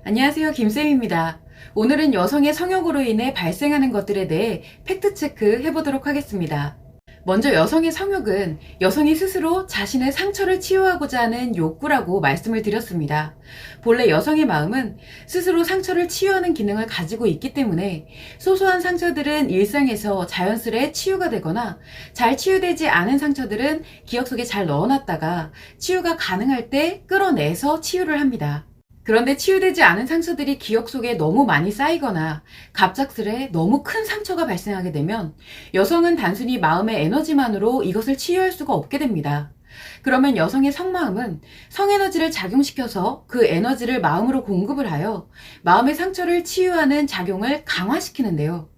안녕하세요. 김쌤입니다. 오늘은 여성의 성욕으로 인해 발생하는 것들에 대해 팩트체크 해보도록 하겠습니다. 먼저 여성의 성욕은 여성이 스스로 자신의 상처를 치유하고자 하는 욕구라고 말씀을 드렸습니다. 본래 여성의 마음은 스스로 상처를 치유하는 기능을 가지고 있기 때문에 소소한 상처들은 일상에서 자연스레 치유가 되거나 잘 치유되지 않은 상처들은 기억 속에 잘 넣어놨다가 치유가 가능할 때 끌어내서 치유를 합니다. 그런데 치유되지 않은 상처들이 기억 속에 너무 많이 쌓이거나 갑작스레 너무 큰 상처가 발생하게 되면 여성은 단순히 마음의 에너지만으로 이것을 치유할 수가 없게 됩니다. 그러면 여성의 성마음은 성에너지를 작용시켜서 그 에너지를 마음으로 공급을 하여 마음의 상처를 치유하는 작용을 강화시키는데요.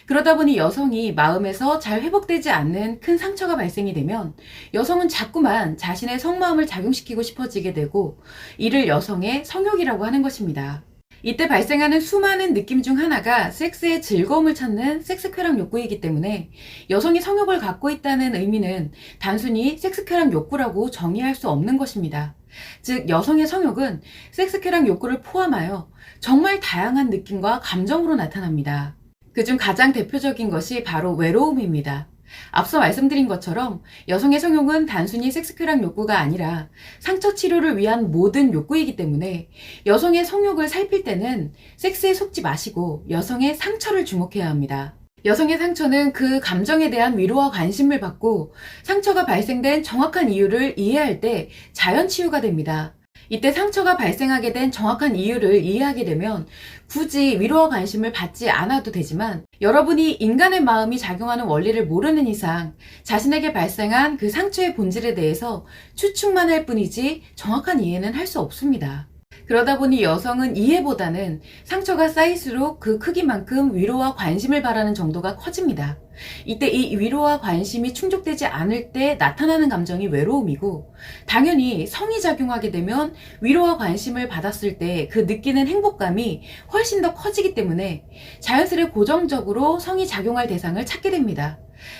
그러다 보니 여성이 마음에서 잘 회복되지 않는 큰 상처가 발생이 되면 여성은 자꾸만 자신의 성마음을 작용시키고 싶어지게 되고 이를 여성의 성욕이라고 하는 것입니다. 이때 발생하는 수많은 느낌 중 하나가 섹스의 즐거움을 찾는 섹스쾌락 욕구이기 때문에 여성이 성욕을 갖고 있다는 의미는 단순히 섹스쾌락 욕구라고 정의할 수 없는 것입니다. 즉 여성의 성욕은 섹스쾌락 욕구를 포함하여 정말 다양한 느낌과 감정으로 나타납니다. 그중 가장 대표적인 것이 바로 외로움입니다. 앞서 말씀드린 것처럼 여성의 성욕은 단순히 섹스쾌락 욕구가 아니라 상처 치료를 위한 모든 욕구이기 때문에 여성의 성욕을 살필 때는 섹스에 속지 마시고 여성의 상처를 주목해야 합니다. 여성의 상처는 그 감정에 대한 위로와 관심을 받고 상처가 발생된 정확한 이유를 이해할 때 자연 치유가 됩니다. 이때 상처가 발생하게 된 정확한 이유를 이해하게 되면 굳이 위로와 관심을 받지 않아도 되지만 여러분이 인간의 마음이 작용하는 원리를 모르는 이상 자신에게 발생한 그 상처의 본질에 대해서 추측만 할 뿐이지 정확한 이해는 할 수 없습니다. 그러다 보니 여성은 이해보다는 상처가 쌓일수록 그 크기만큼 위로와 관심을 바라는 정도가 커집니다. 이때 이 위로와 관심이 충족되지 않을 때 나타나는 감정이 외로움이고 당연히 성이 작용하게 되면 위로와 관심을 받았을 때 그 느끼는 행복감이 훨씬 더 커지기 때문에 자연스레 고정적으로 성이 작용할 대상을 찾게 됩니다.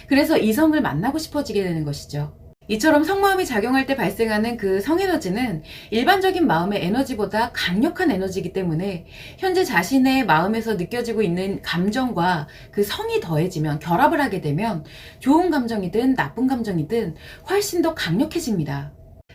그래서 이성을 만나고 싶어지게 되는 것이죠. 이처럼 성마음이 작용할 때 발생하는 그 성에너지는 일반적인 마음의 에너지보다 강력한 에너지이기 때문에 현재 자신의 마음에서 느껴지고 있는 감정과 그 성이 더해지면 결합을 하게 되면 좋은 감정이든 나쁜 감정이든 훨씬 더 강력해집니다.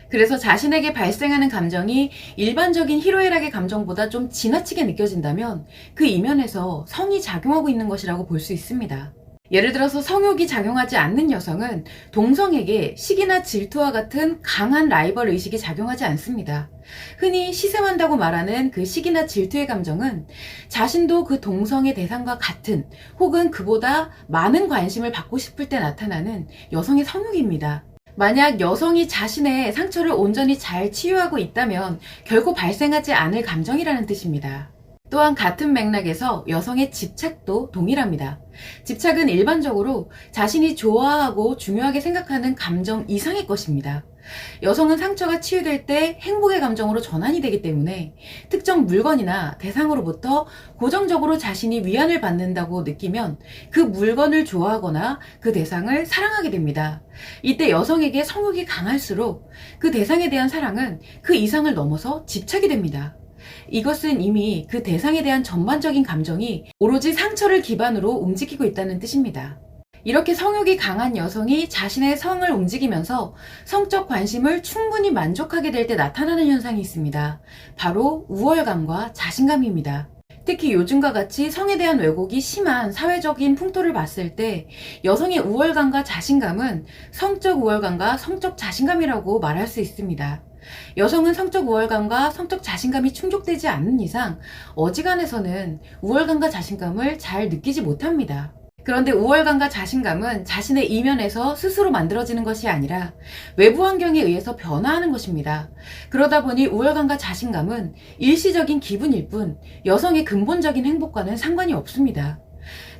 그래서 자신에게 발생하는 감정이 일반적인 희로애락의 감정보다 좀 지나치게 느껴진다면 그 이면에서 성이 작용하고 있는 것이라고 볼 수 있습니다. 예를 들어서 성욕이 작용하지 않는 여성은 동성에게 시기나 질투와 같은 강한 라이벌 의식이 작용하지 않습니다. 흔히 시샘한다고 말하는 그 시기나 질투의 감정은 자신도 그 동성의 대상과 같은 혹은 그보다 많은 관심을 받고 싶을 때 나타나는 여성의 성욕입니다. 만약 여성이 자신의 상처를 온전히 잘 치유하고 있다면 결코 발생하지 않을 감정이라는 뜻입니다. 또한 같은 맥락에서 여성의 집착도 동일합니다. 집착은 일반적으로 자신이 좋아하고 중요하게 생각하는 감정 이상의 것입니다. 여성은 상처가 치유될 때 행복의 감정으로 전환이 되기 때문에 특정 물건이나 대상으로부터 고정적으로 자신이 위안을 받는다고 느끼면 그 물건을 좋아하거나 그 대상을 사랑하게 됩니다. 이때 여성에게 성욕이 강할수록 그 대상에 대한 사랑은 그 이상을 넘어서 집착이 됩니다. 이것은 이미 그 대상에 대한 전반적인 감정이 오로지 상처를 기반으로 움직이고 있다는 뜻입니다. 이렇게 성욕이 강한 여성이 자신의 성을 움직이면서 성적 관심을 충분히 만족하게 될 때 나타나는 현상이 있습니다. 바로 우월감과 자신감입니다. 특히 요즘과 같이 성에 대한 왜곡이 심한 사회적인 풍토를 봤을 때 여성의 우월감과 자신감은 성적 우월감과 성적 자신감이라고 말할 수 있습니다. 여성은 성적 우월감과 성적 자신감이 충족되지 않는 이상 어지간해서는 우월감과 자신감을 잘 느끼지 못합니다. 그런데 우월감과 자신감은 자신의 이면에서 스스로 만들어지는 것이 아니라 외부 환경에 의해서 변화하는 것입니다. 그러다 보니 우월감과 자신감은 일시적인 기분일 뿐 여성의 근본적인 행복과는 상관이 없습니다.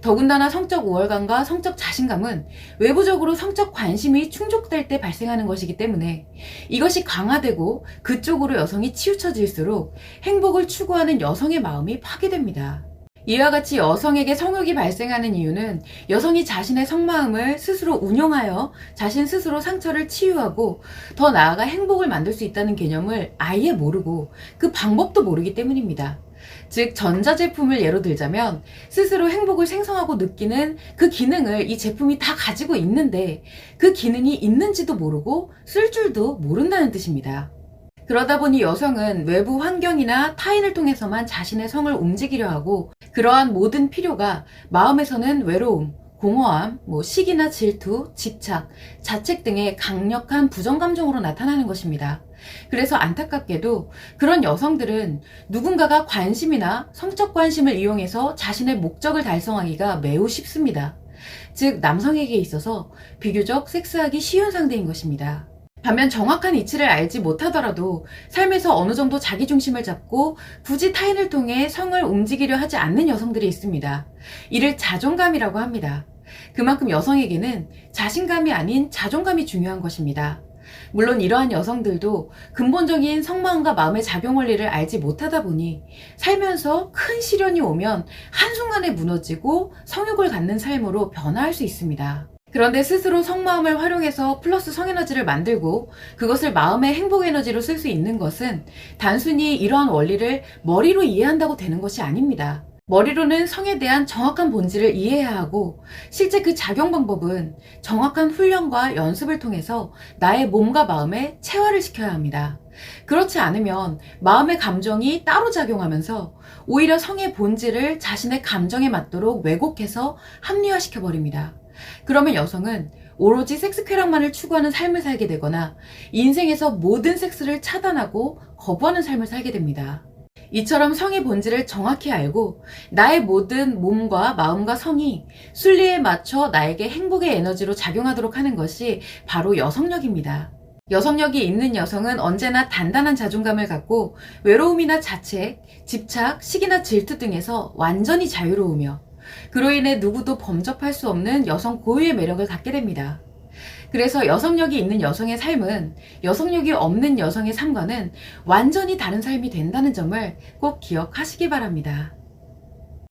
더군다나 성적 우월감과 성적 자신감은 외부적으로 성적 관심이 충족될 때 발생하는 것이기 때문에 이것이 강화되고 그쪽으로 여성이 치우쳐질수록 행복을 추구하는 여성의 마음이 파괴됩니다. 이와 같이 여성에게 성욕이 발생하는 이유는 여성이 자신의 속마음을 스스로 운용하여 자신 스스로 상처를 치유하고 더 나아가 행복을 만들 수 있다는 개념을 아예 모르고 그 방법도 모르기 때문입니다. 즉, 전자제품을 예로 들자면 스스로 행복을 생성하고 느끼는 그 기능을 이 제품이 다 가지고 있는데 그 기능이 있는지도 모르고 쓸 줄도 모른다는 뜻입니다. 그러다 보니 여성은 외부 환경이나 타인을 통해서만 자신의 성을 움직이려 하고 그러한 모든 필요가 마음에서는 외로움, 공허함, 시기나 질투, 집착, 자책 등의 강력한 부정감정으로 나타나는 것입니다. 그래서 안타깝게도 그런 여성들은 누군가가 관심이나 성적 관심을 이용해서 자신의 목적을 달성하기가 매우 쉽습니다. 즉, 남성에게 있어서 비교적 섹스하기 쉬운 상대인 것입니다. 반면 정확한 이치를 알지 못하더라도 삶에서 어느 정도 자기중심을 잡고 굳이 타인을 통해 성을 움직이려 하지 않는 여성들이 있습니다. 이를 자존감이라고 합니다. 그만큼 여성에게는 자신감이 아닌 자존감이 중요한 것입니다. 물론 이러한 여성들도 근본적인 속마음과 마음의 작용 원리를 알지 못하다 보니 살면서 큰 시련이 오면 한순간에 무너지고 성욕을 갖는 삶으로 변화할 수 있습니다. 그런데 스스로 속마음을 활용해서 플러스 성에너지를 만들고 그것을 마음의 행복 에너지로 쓸 수 있는 것은 단순히 이러한 원리를 머리로 이해한다고 되는 것이 아닙니다. 머리로는 성에 대한 정확한 본질을 이해해야 하고 실제 그 작용 방법은 정확한 훈련과 연습을 통해서 나의 몸과 마음에 체화를 시켜야 합니다. 그렇지 않으면 마음의 감정이 따로 작용하면서 오히려 성의 본질을 자신의 감정에 맞도록 왜곡해서 합리화시켜 버립니다. 그러면 여성은 오로지 섹스 쾌락만을 추구하는 삶을 살게 되거나 인생에서 모든 섹스를 차단하고 거부하는 삶을 살게 됩니다. 이처럼 성의 본질을 정확히 알고 나의 모든 몸과 마음과 성이 순리에 맞춰 나에게 행복의 에너지로 작용하도록 하는 것이 바로 여성력입니다. 여성력이 있는 여성은 언제나 단단한 자존감을 갖고 외로움이나 자책, 집착, 시기나 질투 등에서 완전히 자유로우며 그로 인해 누구도 범접할 수 없는 여성 고유의 매력을 갖게 됩니다. 그래서 여성력이 있는 여성의 삶은 여성력이 없는 여성의 삶과는 완전히 다른 삶이 된다는 점을 꼭 기억하시기 바랍니다.